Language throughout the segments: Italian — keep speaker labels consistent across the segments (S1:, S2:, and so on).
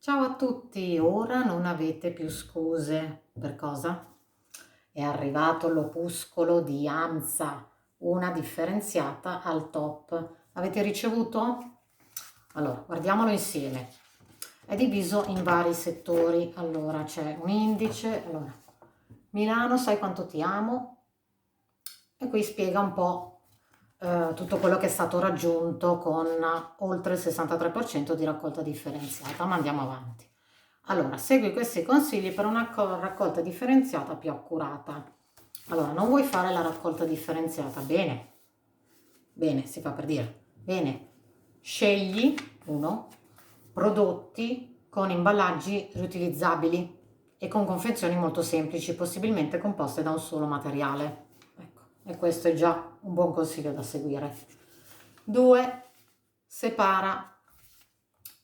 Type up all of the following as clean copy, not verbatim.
S1: Ciao a tutti, ora non avete più scuse. Per cosa? È arrivato l'opuscolo di AMSA, una differenziata al top. Avete ricevuto? Allora, guardiamolo insieme. È diviso in vari settori. Allora, c'è un indice. Allora, Milano, sai quanto ti amo? E qui spiega un po' tutto quello che è stato raggiunto con oltre il 63% di raccolta differenziata. Ma andiamo avanti. Allora, segui questi consigli per una raccolta differenziata più accurata. Allora, non vuoi fare la raccolta differenziata? Bene, bene, si fa per dire. Bene, scegli, uno, prodotti con imballaggi riutilizzabili e con confezioni molto semplici, possibilmente composte da un solo materiale. Ecco, e questo è già un buon consiglio da seguire. 2. Separa.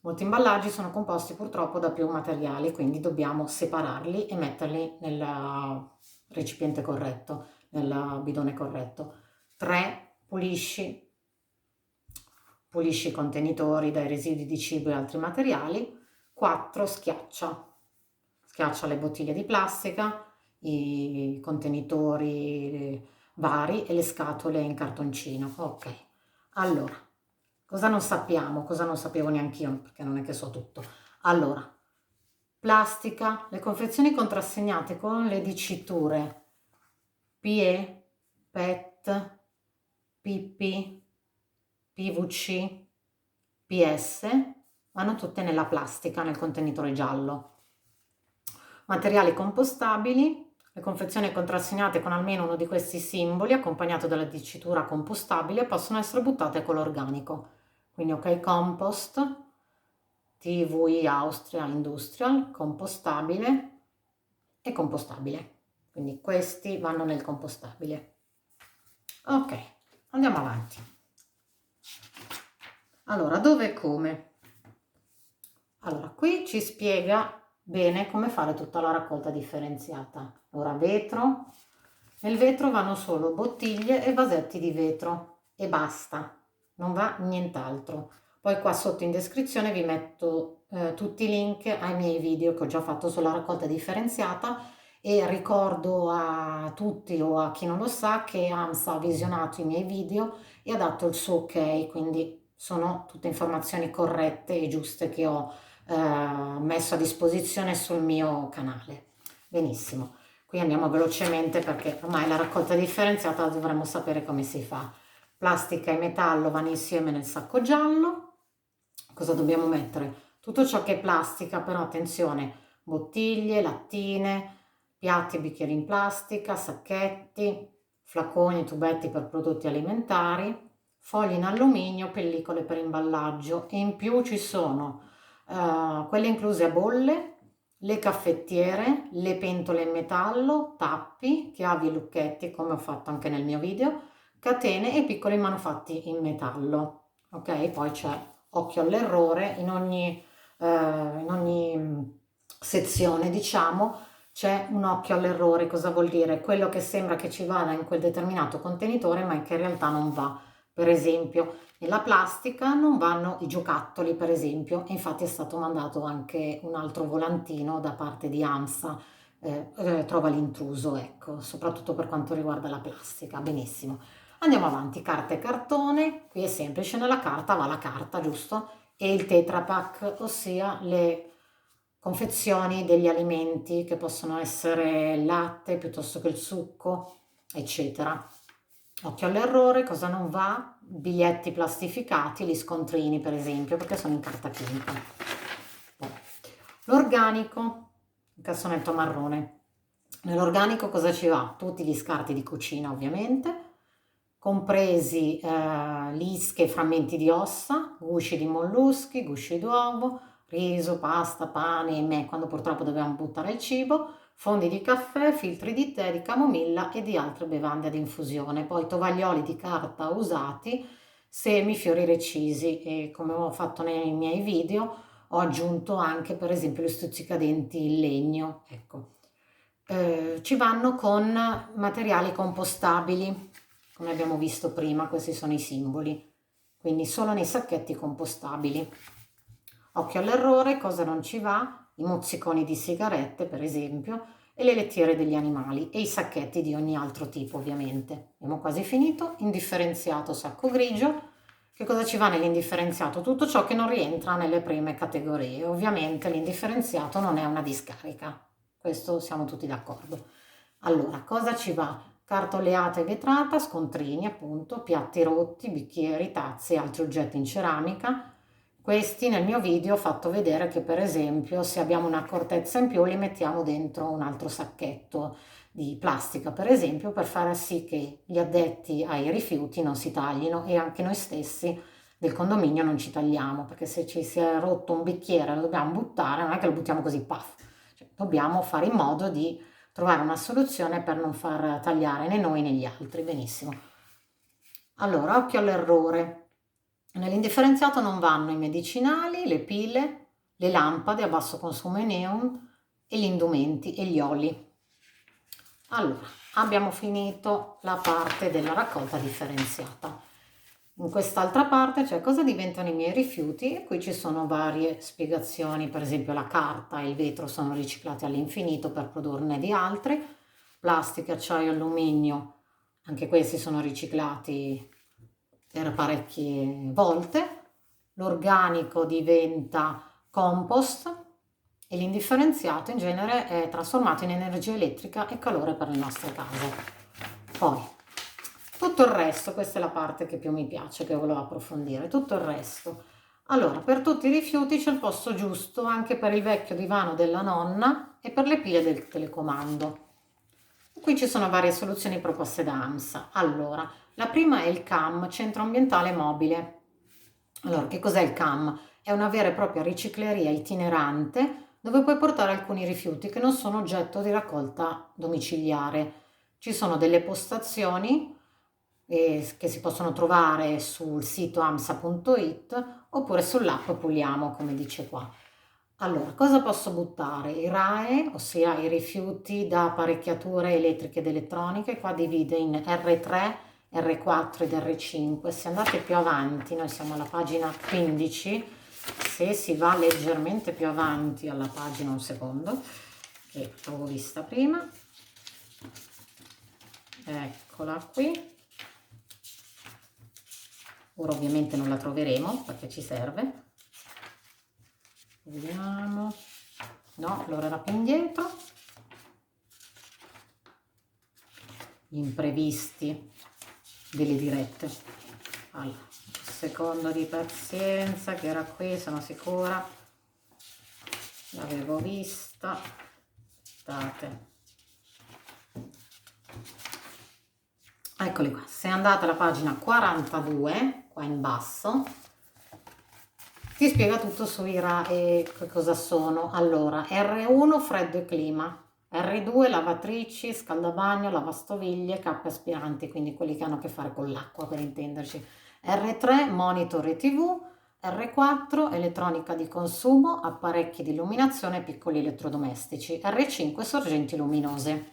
S1: Molti imballaggi sono composti purtroppo da più materiali, quindi dobbiamo separarli e metterli nel recipiente corretto, nel bidone corretto. 3. Pulisci i contenitori dai residui di cibo e altri materiali. 4. Schiaccia le bottiglie di plastica, i contenitori vari e le scatole in cartoncino. Ok, allora, cosa non sappiamo? Cosa non sapevo neanch'io, perché non è che so tutto. Allora, plastica, le confezioni contrassegnate con le diciture PE, PET, PP, PVC, PS vanno tutte nella plastica, nel contenitore giallo. Materiali compostabili, le confezioni contrassegnate con almeno uno di questi simboli, accompagnato dalla dicitura compostabile, possono essere buttate con l'organico. Quindi ok, compost, TVI Austria Industrial, compostabile e compostabile. Quindi questi vanno nel compostabile. Ok, andiamo avanti. Allora, dove e come? Allora, qui ci spiega bene come fare tutta la raccolta differenziata. Ora, vetro. Nel vetro vanno solo bottiglie e vasetti di vetro e basta, non va nient'altro. Poi qua sotto in descrizione vi metto tutti i link ai miei video che ho già fatto sulla raccolta differenziata e ricordo a tutti o a chi non lo sa che AMSA ha visionato i miei video e ha dato il suo ok, quindi sono tutte informazioni corrette e giuste che ho messo a disposizione sul mio canale. Benissimo, qui andiamo velocemente perché ormai la raccolta differenziata dovremmo sapere come si fa. Plastica e metallo vanno insieme nel sacco giallo. Cosa dobbiamo mettere? Tutto ciò che è plastica, però attenzione, bottiglie, lattine, piatti e bicchieri in plastica, sacchetti, flaconi e tubetti per prodotti alimentari, foglie in alluminio, pellicole per imballaggio e in più ci sono quelle incluse a bolle, le caffettiere, le pentole in metallo, tappi, chiavi e lucchetti come ho fatto anche nel mio video, catene e piccoli manufatti in metallo. Ok, poi c'è occhio all'errore in ogni sezione, diciamo, c'è un occhio all'errore. Cosa vuol dire? Quello che sembra che ci vada in quel determinato contenitore ma che in realtà non va. Per esempio, nella plastica non vanno i giocattoli, per esempio, e infatti è stato mandato anche un altro volantino da parte di AMSA, trova l'intruso, ecco, soprattutto per quanto riguarda la plastica. Benissimo. Andiamo avanti, carta e cartone, qui è semplice, nella carta va la carta, giusto? E il Tetra Pak, ossia le confezioni degli alimenti che possono essere il latte piuttosto che il succo, eccetera. Occhio all'errore, cosa non va? Biglietti plastificati, gli scontrini per esempio, perché sono in carta chimica. L'organico, il cassonetto marrone. Nell'organico cosa ci va? Tutti gli scarti di cucina ovviamente, compresi lische e frammenti di ossa, gusci di molluschi, gusci d'uovo, riso, pasta, pane e me, quando purtroppo dobbiamo buttare il cibo, fondi di caffè, filtri di tè, di camomilla e di altre bevande ad infusione, poi tovaglioli di carta usati, semi, fiori recisi e come ho fatto nei miei video ho aggiunto anche per esempio gli stuzzicadenti in legno, ecco. Ci vanno con materiali compostabili, come abbiamo visto prima, questi sono i simboli, quindi solo nei sacchetti compostabili. Occhio all'errore, cosa non ci va? I mozziconi di sigarette, per esempio, e le lettiere degli animali e i sacchetti di ogni altro tipo, ovviamente. Abbiamo quasi finito. Indifferenziato, sacco grigio. Che cosa ci va nell'indifferenziato? Tutto ciò che non rientra nelle prime categorie. Ovviamente l'indifferenziato non è una discarica, questo siamo tutti d'accordo. Allora, cosa ci va? Carta oleata e vetrata, scontrini appunto, piatti rotti, bicchieri, tazze e altri oggetti in ceramica. Questi nel mio video ho fatto vedere che per esempio se abbiamo un'accortezza in più li mettiamo dentro un altro sacchetto di plastica per esempio per far sì che gli addetti ai rifiuti non si taglino e anche noi stessi del condominio non ci tagliamo, perché se ci si è rotto un bicchiere lo dobbiamo buttare, non è che lo buttiamo così paf, cioè, dobbiamo fare in modo di trovare una soluzione per non far tagliare né noi né gli altri. Benissimo. Allora, occhio all'errore. Nell'indifferenziato non vanno i medicinali, le pile, le lampade a basso consumo e neon e gli indumenti e gli oli. Allora, abbiamo finito la parte della raccolta differenziata. In quest'altra parte, cioè cosa diventano i miei rifiuti, e qui ci sono varie spiegazioni, per esempio la carta e il vetro sono riciclati all'infinito per produrne di altri, plastica, acciaio, alluminio, anche questi sono riciclati per parecchie volte, l'organico diventa compost e l'indifferenziato in genere è trasformato in energia elettrica e calore per le nostre case. Poi tutto il resto, questa è la parte che più mi piace, che volevo approfondire, tutto il resto. Allora, per tutti i rifiuti c'è il posto giusto anche per il vecchio divano della nonna e per le pile del telecomando. Qui ci sono varie soluzioni proposte da AMSA. Allora, la prima è il CAM, Centro Ambientale Mobile. Allora, che cos'è il CAM? È una vera e propria ricicleria itinerante dove puoi portare alcuni rifiuti che non sono oggetto di raccolta domiciliare. Ci sono delle postazioni che si possono trovare sul sito amsa.it oppure sull'app Puliamo, come dice qua. Allora, cosa posso buttare? I RAEE, ossia i rifiuti da apparecchiature elettriche ed elettroniche, qua divide in R3, R4 ed R5. Se andate più avanti, noi siamo alla pagina 15, se si va leggermente più avanti alla pagina, un secondo, che l'avevo vista prima, eccola qui. Ora ovviamente non la troveremo perché ci serve. Vediamo. No, allora era più indietro. Gli imprevisti delle dirette. Allora, un secondo di pazienza che era qui, sono sicura. L'avevo vista. Aspettate. Eccoli qua. Se andate alla pagina 42, qua in basso, ti spiega tutto sui RAEE, cosa sono. Allora, R1 freddo e clima, R2 lavatrici, scaldabagno, lavastoviglie, cappe aspiranti, quindi quelli che hanno a che fare con l'acqua per intenderci. R3 monitor e TV, R4 elettronica di consumo, apparecchi di illuminazione e piccoli elettrodomestici, R5 sorgenti luminose.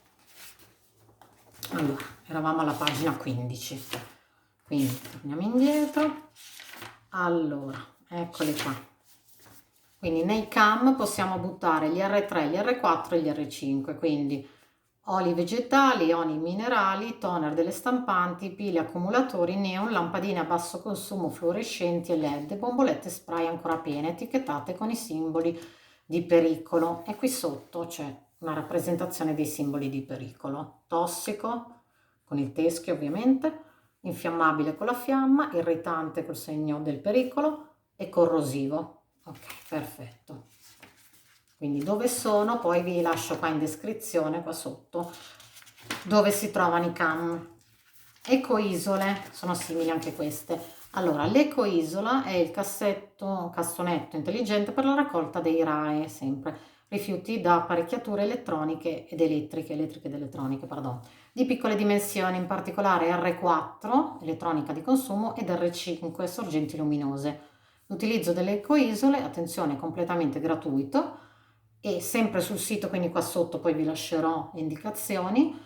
S1: Allora, eravamo alla pagina 15, quindi torniamo indietro. Allora, eccoli qua. Quindi nei CAM possiamo buttare gli R3, gli R4 e gli R5, quindi oli vegetali, oli minerali, toner delle stampanti, pile accumulatori, neon, lampadine a basso consumo fluorescenti e LED, bombolette spray ancora piene, etichettate con i simboli di pericolo. E qui sotto c'è una rappresentazione dei simboli di pericolo. Tossico, con il teschio ovviamente, infiammabile con la fiamma, irritante col segno del pericolo e corrosivo. Ok, perfetto. Quindi dove sono? Poi vi lascio qua in descrizione, qua sotto, dove si trovano i CAM. Ecoisole, sono simili anche queste. Allora, l'ecoisola è il cassonetto intelligente per la raccolta dei RAEE, sempre, rifiuti da apparecchiature elettroniche ed elettroniche, pardon, di piccole dimensioni, in particolare R4, elettronica di consumo, ed R5, sorgenti luminose. L'utilizzo delle ecoisole, attenzione, è completamente gratuito e sempre sul sito, quindi qua sotto poi vi lascerò le indicazioni,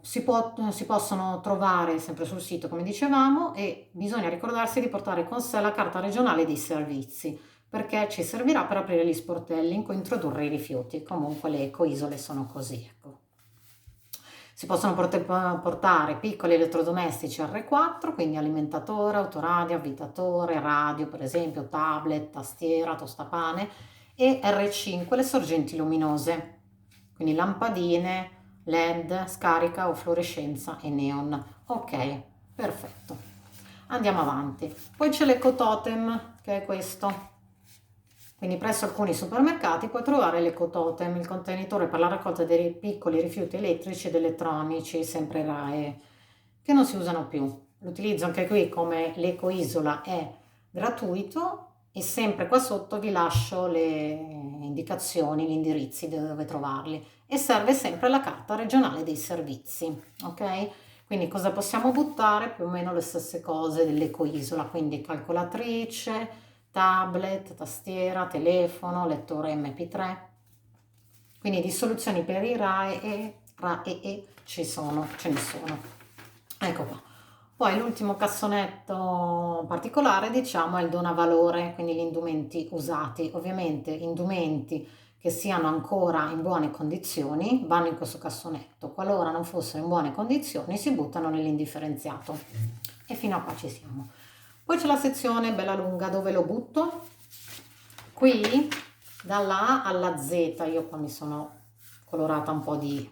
S1: si possono trovare sempre sul sito come dicevamo e bisogna ricordarsi di portare con sé la carta regionale dei servizi perché ci servirà per aprire gli sportelli in cui introdurre i rifiuti. Comunque le ecoisole sono così, ecco. Si possono portare piccoli elettrodomestici R4, quindi alimentatore, autoradio, avvitatore, radio per esempio, tablet, tastiera, tostapane, e R5 le sorgenti luminose, quindi lampadine, LED, scarica o fluorescenza e neon. Ok, perfetto. Andiamo avanti. Poi c'è l'ecototem, che è questo. Quindi presso alcuni supermercati puoi trovare l'ecototem, il contenitore per la raccolta dei piccoli rifiuti elettrici ed elettronici, sempre RAEE, che non si usano più. L'utilizzo anche qui come l'ecoisola è gratuito e sempre qua sotto vi lascio le indicazioni, gli indirizzi dove trovarli, e serve sempre la carta regionale dei servizi, ok? Quindi cosa possiamo buttare? Più o meno le stesse cose dell'ecoisola, quindi calcolatrice, tablet, tastiera, telefono, lettore MP3. Quindi di soluzioni per i RAEE ce ne sono. Ecco qua. Poi l'ultimo cassonetto particolare, diciamo, è il donavalore, quindi gli indumenti usati. Ovviamente indumenti che siano ancora in buone condizioni vanno in questo cassonetto. Qualora non fossero in buone condizioni si buttano nell'indifferenziato. E fino a qua ci siamo. Poi c'è la sezione bella lunga dove lo butto. Qui dalla A alla Z, io qua mi sono colorata un po' di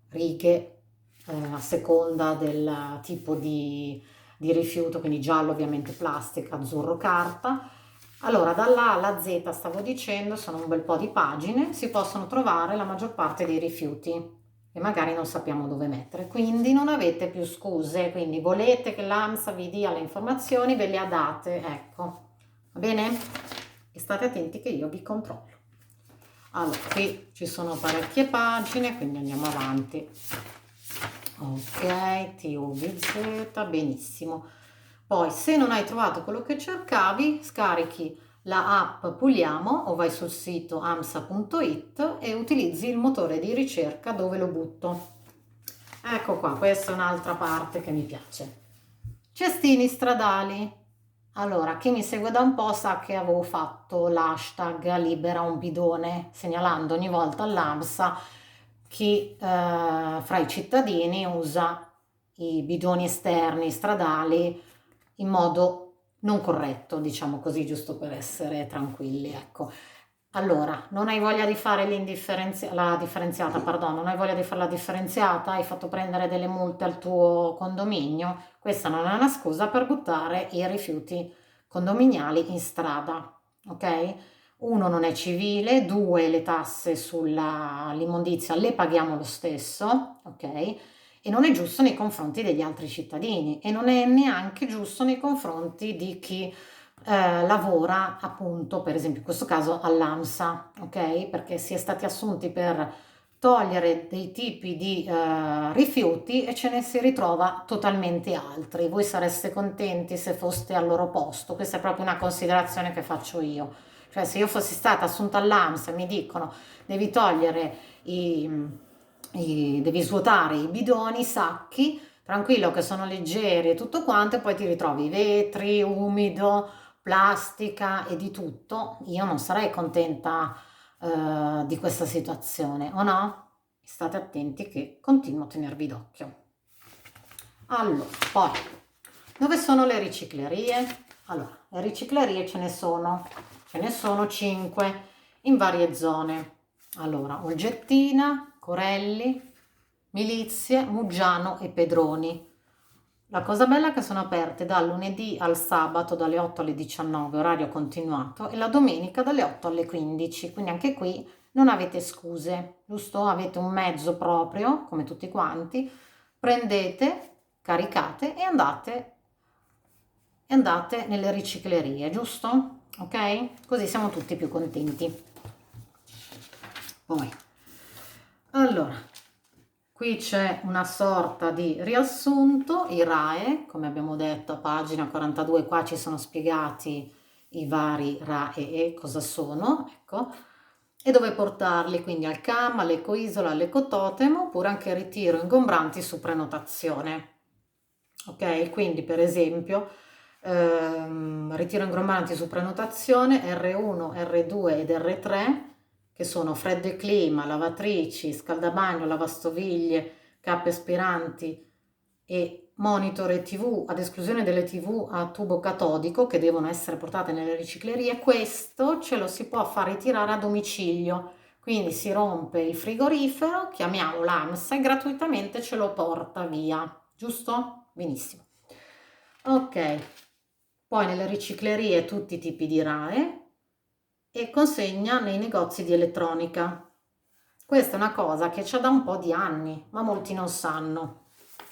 S1: righe a seconda del tipo di rifiuto, quindi giallo ovviamente plastica, azzurro carta. Allora, dalla A alla Z stavo dicendo, sono un bel po' di pagine, si possono trovare la maggior parte dei rifiuti e magari non sappiamo dove mettere, quindi non avete più scuse, quindi volete che l'AMSA vi dia le informazioni, ve le ha date, ecco, va bene? E state attenti che io vi controllo. Allora, qui ci sono parecchie pagine, quindi andiamo avanti. Ok, TUVZ, benissimo. Poi, se non hai trovato quello che cercavi, scarichi la app Puliamo o vai sul sito amsa.it e utilizzi il motore di ricerca dove lo butto. Ecco qua, questa è un'altra parte che mi piace. Cestini stradali. Allora, chi mi segue da un po' sa che avevo fatto l'hashtag libera un bidone, segnalando ogni volta all'AMSA chi fra i cittadini usa i bidoni esterni stradali in modo non corretto, diciamo così, giusto per essere tranquilli, ecco. Allora, non hai voglia di fare la differenziata, pardon, non hai voglia di fare la differenziata, hai fatto prendere delle multe al tuo condominio, questa non è una scusa per buttare i rifiuti condominiali in strada, ok? Uno, non è civile, due, le tasse sull'immondizia le paghiamo lo stesso, ok? E non è giusto nei confronti degli altri cittadini e non è neanche giusto nei confronti di chi lavora appunto, per esempio in questo caso all'AMSA, ok? Perché si è stati assunti per togliere dei tipi di rifiuti e ce ne si ritrova totalmente altri. Voi sareste contenti se foste al loro posto? Questa è proprio una considerazione che faccio io. Cioè, se io fossi stata assunta all'AMSA e mi dicono devi togliere devi svuotare i bidoni, i sacchi, tranquillo che sono leggeri e tutto quanto, e poi ti ritrovi vetri, umido, plastica e di tutto, io non sarei contenta di questa situazione, o no? State attenti che continuo a tenervi d'occhio. Allora, poi, dove sono le riciclerie? Allora, le riciclerie ce ne sono 5 in varie zone. Allora, Olgettina, Corelli, Milizie, Muggiano e Pedroni. La cosa bella è che sono aperte dal lunedì al sabato dalle 8 alle 19, orario continuato, e la domenica dalle 8 alle 15, quindi anche qui non avete scuse, giusto? Avete un mezzo proprio, come tutti quanti, prendete, caricate e andate nelle riciclerie, giusto? Ok? Così siamo tutti più contenti. Poi, allora, qui c'è una sorta di riassunto, i RAEE, come abbiamo detto a pagina 42, qua ci sono spiegati i vari RAEE, cosa sono, ecco, e dove portarli, quindi al CAM, all'ecoisola, all'ecototem, oppure anche ritiro ingombranti su prenotazione. Ok, quindi per esempio ritiro ingombrante su prenotazione, R1, R2 ed R3, che sono freddo e clima, lavatrici, scaldabagno, lavastoviglie, cappe aspiranti e monitor e TV, ad esclusione delle TV a tubo catodico che devono essere portate nelle riciclerie. Questo ce lo si può far ritirare a domicilio, quindi si rompe il frigorifero, chiamiamo l'AMSA e gratuitamente ce lo porta via, giusto? Benissimo. Ok, poi nelle riciclerie tutti i tipi di RAEE e consegna nei negozi di elettronica. Questa è una cosa che c'è da un po' di anni, ma molti non sanno.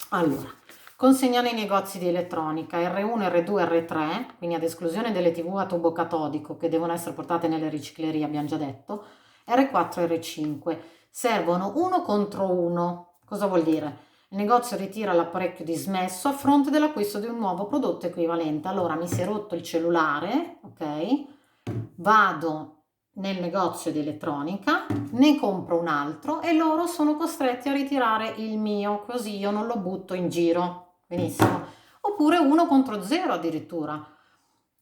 S1: Allora, consegna nei negozi di elettronica R1, R2, R3, quindi ad esclusione delle TV a tubo catodico che devono essere portate nelle riciclerie, abbiamo già detto, R4 e R5. Servono uno contro uno. Cosa vuol dire? Il negozio ritira l'apparecchio dismesso a fronte dell'acquisto di un nuovo prodotto equivalente. Allora, mi si è rotto il cellulare, ok? Vado nel negozio di elettronica, ne compro un altro e loro sono costretti a ritirare il mio, così io non lo butto in giro. Benissimo. Oppure 1 contro 0 addirittura.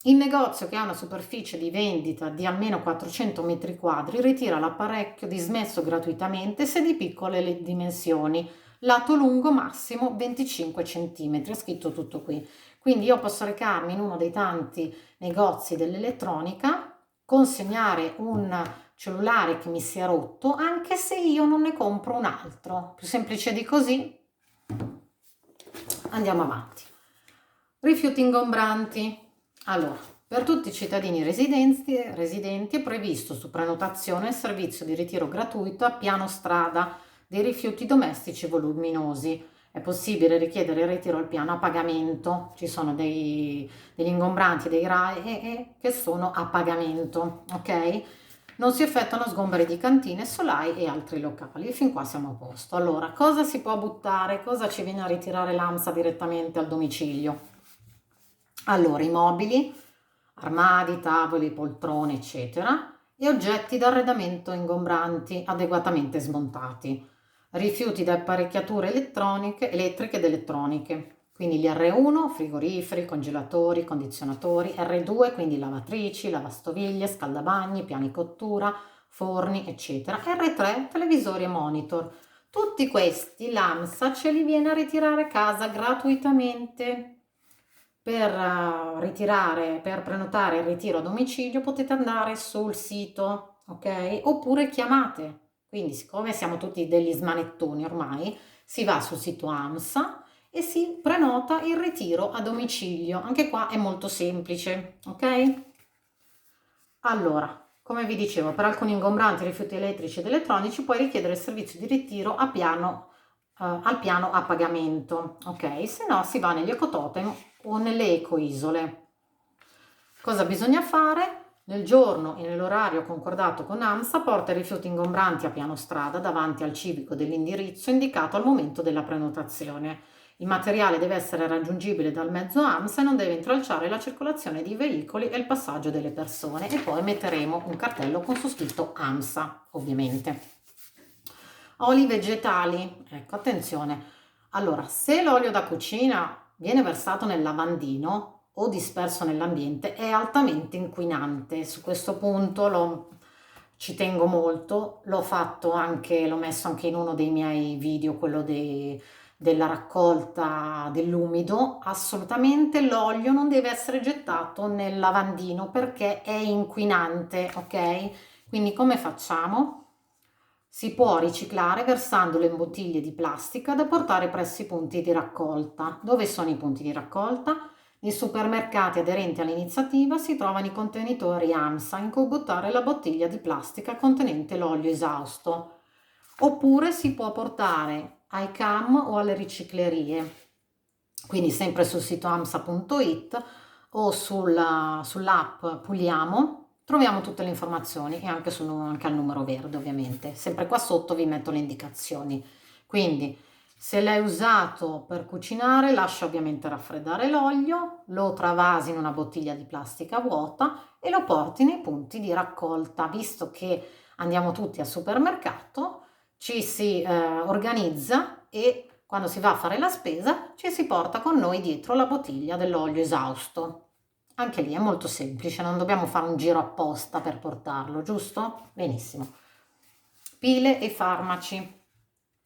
S1: Il negozio che ha una superficie di vendita di almeno 400 metri quadri ritira l'apparecchio dismesso gratuitamente se di piccole le dimensioni, lato lungo massimo 25 cm, è scritto tutto qui. Quindi io posso recarmi in uno dei tanti negozi dell'elettronica, consegnare un cellulare che mi sia rotto, anche se io non ne compro un altro. Più semplice di così. Andiamo avanti. Rifiuti ingombranti. Allora, per tutti i cittadini residenti è previsto su prenotazione il servizio di ritiro gratuito a piano strada dei rifiuti domestici voluminosi. È possibile richiedere il ritiro al piano a pagamento. Ci sono degli ingombranti, dei RAEE che sono a pagamento, ok? Non si effettuano sgomberi di cantine, solai e altri locali. E fin qua siamo a posto. Allora, cosa si può buttare? Cosa ci viene a ritirare l'AMSA direttamente al domicilio? Allora, i mobili, armadi, tavoli, poltrone, eccetera, e oggetti d'arredamento ingombranti adeguatamente smontati. Rifiuti da apparecchiature elettriche ed elettroniche. Quindi gli R1, frigoriferi, congelatori, condizionatori, R2, quindi lavatrici, lavastoviglie, scaldabagni, piani cottura, forni, eccetera. R3, televisori e monitor. Tutti questi l'AMSA ce li viene a ritirare a casa gratuitamente. Per prenotare il ritiro a domicilio potete andare sul sito, ok? Oppure chiamate. Quindi, siccome siamo tutti degli smanettoni ormai, si va sul sito AMSA e si prenota il ritiro a domicilio. Anche qua è molto semplice, ok? Allora, come vi dicevo, per alcuni ingombranti rifiuti elettrici ed elettronici puoi richiedere il servizio di ritiro al piano a pagamento, ok? Se no si va negli ecototem o nelle ecoisole. Cosa bisogna fare? Nel giorno e nell'orario concordato con AMSA porta i rifiuti ingombranti a piano strada davanti al civico dell'indirizzo indicato al momento della prenotazione. Il materiale deve essere raggiungibile dal mezzo AMSA e non deve intralciare la circolazione di veicoli e il passaggio delle persone, e poi metteremo un cartello con su scritto AMSA, ovviamente. Oli vegetali, ecco, attenzione. Allora, se l'olio da cucina viene versato nel lavandino o disperso nell'ambiente è altamente inquinante. Su questo punto ci tengo molto, l'ho messo anche in uno dei miei video, quello della raccolta dell'umido. Assolutamente l'olio non deve essere gettato nel lavandino perché è inquinante, ok? Quindi come facciamo? Si può riciclare versandolo in bottiglie di plastica da portare presso i punti di raccolta. Dove sono i punti di raccolta? Nei supermercati aderenti all'iniziativa si trovano i contenitori AMSA in cui buttare la bottiglia di plastica contenente l'olio esausto. Oppure si può portare ai CAM o alle riciclerie, quindi sempre sul sito amsa.it o sull'app Puliamo. Troviamo tutte le informazioni e anche al numero verde, ovviamente. Sempre qua sotto vi metto le indicazioni. Quindi, se l'hai usato per cucinare, lascia ovviamente raffreddare l'olio, lo travasi in una bottiglia di plastica vuota e lo porti nei punti di raccolta. Visto che andiamo tutti al supermercato, ci si organizza e quando si va a fare la spesa ci si porta con noi dietro la bottiglia dell'olio esausto. Anche lì è molto semplice, non dobbiamo fare un giro apposta per portarlo, giusto? Benissimo. Pile e farmaci.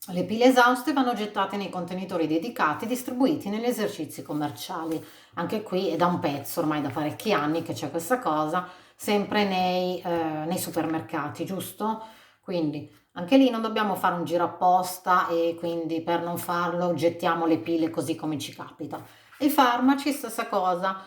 S1: Le pile esauste vanno gettate nei contenitori dedicati distribuiti negli esercizi commerciali. Anche qui è da un pezzo, ormai da parecchi anni che c'è questa cosa, sempre nei supermercati, giusto? Quindi anche lì non dobbiamo fare un giro apposta e quindi per non farlo gettiamo le pile così come ci capita. E i farmaci, stessa cosa,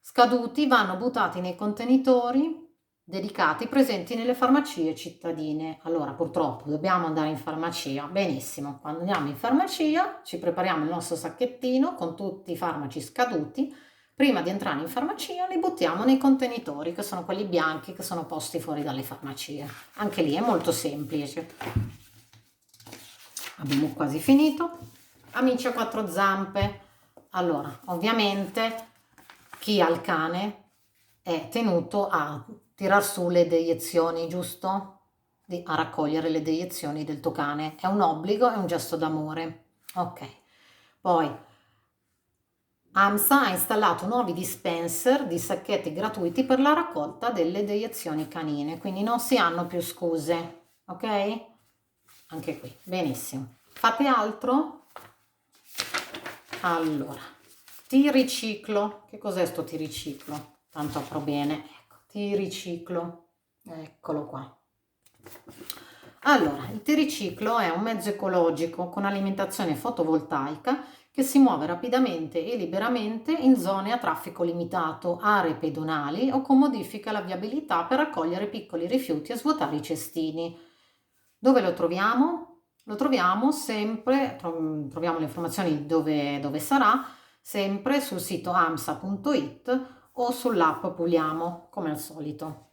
S1: scaduti vanno buttati nei contenitori dedicati presenti nelle farmacie cittadine. Allora, purtroppo dobbiamo andare in farmacia. Benissimo, quando andiamo in farmacia ci prepariamo il nostro sacchettino con tutti i farmaci scaduti. Prima di entrare in farmacia li buttiamo nei contenitori, che sono quelli bianchi che sono posti fuori dalle farmacie. Anche lì è molto semplice. Abbiamo quasi finito. Amici a quattro zampe. Allora, ovviamente chi ha il cane è tenuto a tirar su le deiezioni, giusto? A raccogliere le deiezioni del tuo cane. È un obbligo, è un gesto d'amore. Ok. Poi AMSA ha installato nuovi dispenser di sacchetti gratuiti per la raccolta delle deiezioni canine, quindi non si hanno più scuse, ok? Anche qui, benissimo. Fate altro? Allora, ti riciclo. Che cos'è sto ti riciclo? Tanto apro bene. Ecco, ti riciclo. Eccolo qua. Allora, il tiriciclo è un mezzo ecologico con alimentazione fotovoltaica che si muove rapidamente e liberamente in zone a traffico limitato, aree pedonali o con modifica alla viabilità per raccogliere piccoli rifiuti e svuotare i cestini. Dove lo troviamo? Lo troviamo sempre, troviamo le informazioni dove sarà, sempre sul sito amsa.it o sull'app Puliamo, come al solito.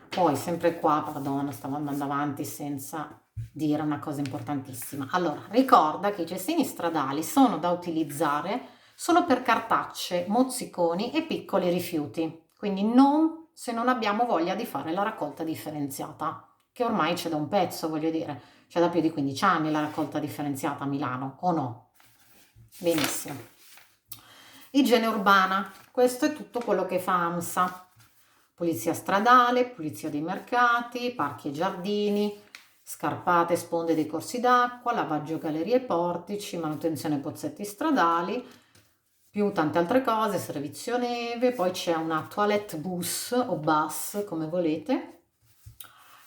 S1: Poi sempre qua, pardon, stavo andando avanti senza dire una cosa importantissima. Allora, ricorda che i cestini stradali sono da utilizzare solo per cartacce, mozziconi e piccoli rifiuti, quindi non se non abbiamo voglia di fare la raccolta differenziata, che ormai c'è da un pezzo, voglio dire, c'è da più di 15 anni la raccolta differenziata a Milano, o no? Benissimo. Igiene urbana, questo è tutto quello che fa AMSA. Pulizia stradale, pulizia dei mercati, parchi e giardini, scarpate e sponde dei corsi d'acqua, lavaggio gallerie e portici, manutenzione pozzetti stradali, più tante altre cose, servizio neve, poi c'è una toilette bus o bus, come volete.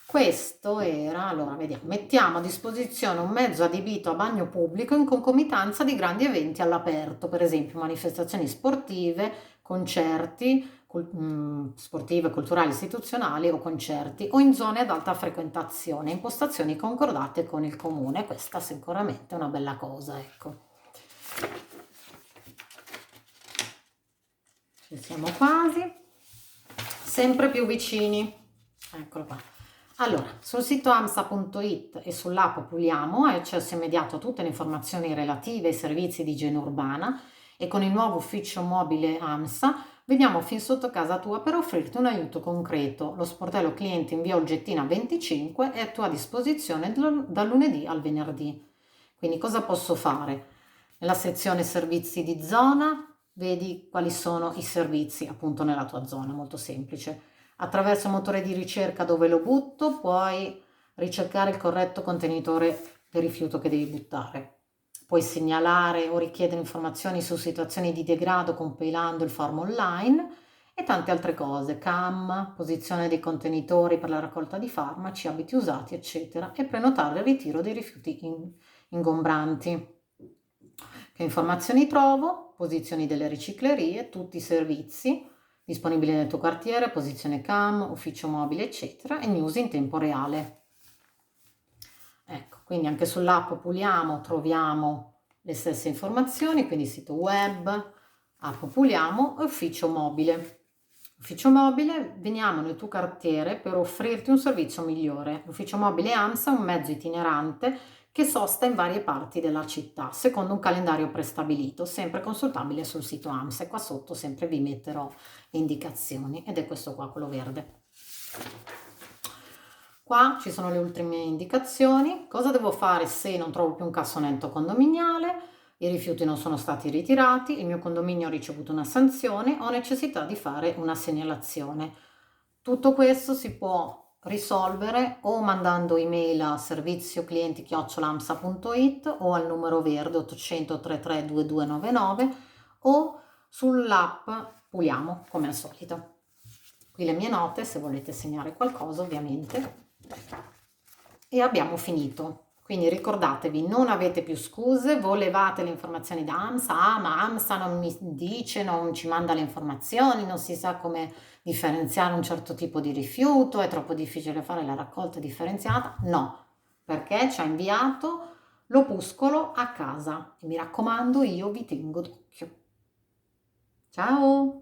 S1: Questo era, allora vediamo, mettiamo a disposizione un mezzo adibito a bagno pubblico in concomitanza di grandi eventi all'aperto, per esempio manifestazioni sportive, concerti, sportive, culturali, istituzionali o concerti o in zone ad alta frequentazione, impostazioni concordate con il comune. Questa sicuramente è una bella cosa, ecco. Ci siamo quasi, sempre più vicini, eccolo qua. Allora, sul sito amsa.it e sull'app Puliamo hai accesso immediato a tutte le informazioni relative ai servizi di igiene urbana e con il nuovo ufficio mobile AMSA veniamo fin sotto casa tua per offrirti un aiuto concreto. Lo sportello clienti in via Olgettina 25 è a tua disposizione dal lunedì al venerdì. Quindi cosa posso fare? Nella sezione servizi di zona vedi quali sono i servizi appunto nella tua zona, molto semplice. Attraverso il motore di ricerca dove lo butto puoi ricercare il corretto contenitore del rifiuto che devi buttare. Puoi segnalare o richiedere informazioni su situazioni di degrado compilando il form online e tante altre cose, CAM, posizione dei contenitori per la raccolta di farmaci, abiti usati, eccetera, e prenotare il ritiro dei rifiuti ingombranti. Che informazioni trovo? Posizioni delle riciclerie, tutti i servizi disponibili nel tuo quartiere, posizione CAM, ufficio mobile, eccetera, e news in tempo reale. Ecco, quindi anche sull'app Puliamo troviamo le stesse informazioni, quindi sito web, app Puliamo e ufficio mobile. Ufficio mobile, veniamo nel tuo quartiere per offrirti un servizio migliore. L'ufficio mobile AMSA è un mezzo itinerante che sosta in varie parti della città, secondo un calendario prestabilito, sempre consultabile sul sito AMSA. E qua sotto sempre vi metterò le indicazioni, ed è questo qua, quello verde. Qua ci sono le ultime indicazioni. Cosa devo fare se non trovo più un cassonetto condominiale? I rifiuti non sono stati ritirati, il mio condominio ha ricevuto una sanzione, ho necessità di fare una segnalazione. Tutto questo si può risolvere o mandando email a servizioclienti@amsa.it o al numero verde 800 33 2299 o sull'app Puliamo, come al solito. Qui le mie note, se volete segnare qualcosa ovviamente. E abbiamo finito. Quindi ricordatevi, non avete più scuse, volevate le informazioni da AMSA, ma AMSA non mi dice, non ci manda le informazioni, non si sa come differenziare un certo tipo di rifiuto, è troppo difficile fare la raccolta differenziata. No, perché ci ha inviato l'opuscolo a casa e mi raccomando, io vi tengo d'occhio. Ciao!